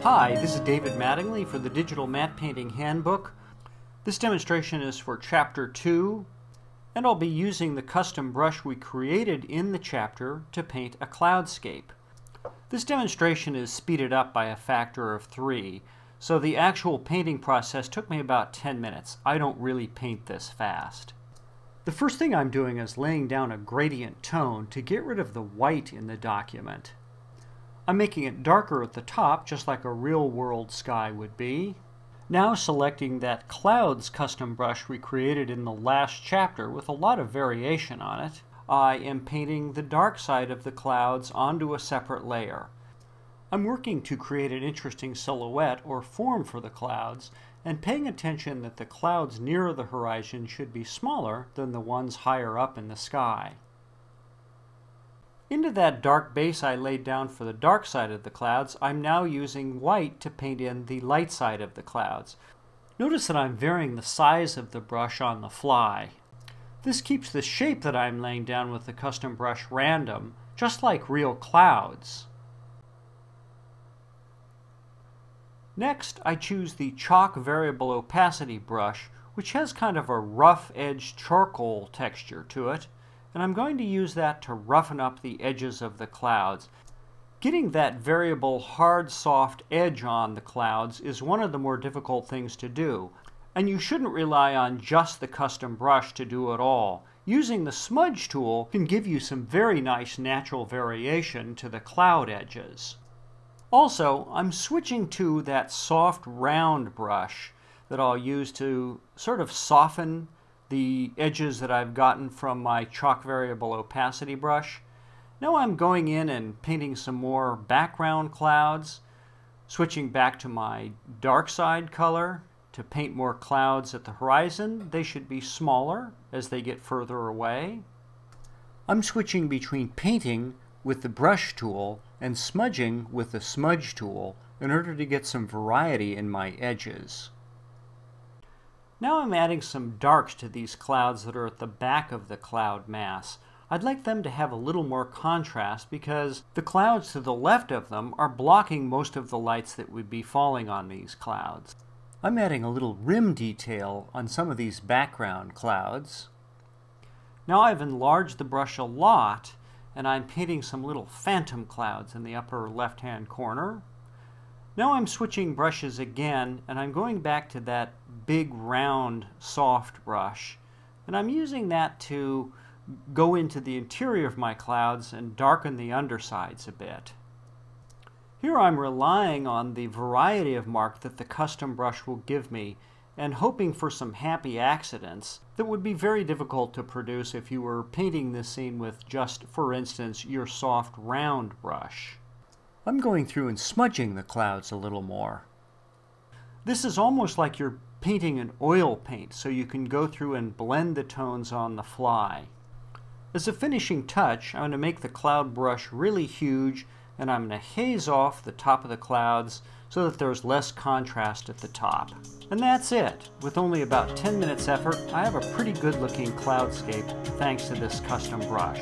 Hi, this is David Mattingly for the Digital Matte Painting Handbook. This demonstration is for Chapter 2, and I'll be using the custom brush we created in the chapter to paint a cloudscape. This demonstration is speeded up by a factor of 3, so the actual painting process took me about 10 minutes. I don't really paint this fast. The first thing I'm doing is laying down a gradient tone to get rid of the white in the document. I'm making it darker at the top, just like a real-world sky would be. Now selecting that clouds custom brush we created in the last chapter with a lot of variation on it, I am painting the dark side of the clouds onto a separate layer. I'm working to create an interesting silhouette or form for the clouds, and paying attention that the clouds nearer the horizon should be smaller than the ones higher up in the sky. Into that dark base I laid down for the dark side of the clouds, I'm now using white to paint in the light side of the clouds. Notice that I'm varying the size of the brush on the fly. This keeps the shape that I'm laying down with the custom brush random, just like real clouds. Next, I choose the Chalk Variable Opacity brush, which has kind of a rough-edged charcoal texture to it, and I'm going to use that to roughen up the edges of the clouds. Getting that variable hard, soft edge on the clouds is one of the more difficult things to do, and you shouldn't rely on just the custom brush to do it all. Using the smudge tool can give you some very nice natural variation to the cloud edges. Also, I'm switching to that soft round brush that I'll use to sort of soften the edges that I've gotten from my Chalk Variable Opacity brush. Now I'm going in and painting some more background clouds, switching back to my dark side color to paint more clouds at the horizon. They should be smaller as they get further away. I'm switching between painting with the brush tool and smudging with the smudge tool in order to get some variety in my edges. Now I'm adding some darks to these clouds that are at the back of the cloud mass. I'd like them to have a little more contrast because the clouds to the left of them are blocking most of the lights that would be falling on these clouds. I'm adding a little rim detail on some of these background clouds. Now I've enlarged the brush a lot, and I'm painting some little phantom clouds in the upper left-hand corner. Now I'm switching brushes again, and I'm going back to that big round soft brush, and I'm using that to go into the interior of my clouds and darken the undersides a bit. Here I'm relying on the variety of mark that the custom brush will give me and hoping for some happy accidents that would be very difficult to produce if you were painting this scene with just, for instance, your soft round brush. I'm going through and smudging the clouds a little more. This is almost like you're painting an oil paint, so you can go through and blend the tones on the fly. As a finishing touch, I'm going to make the cloud brush really huge, and I'm going to haze off the top of the clouds so that there's less contrast at the top. And that's it. With only about 10 minutes effort, I have a pretty good looking cloudscape thanks to this custom brush.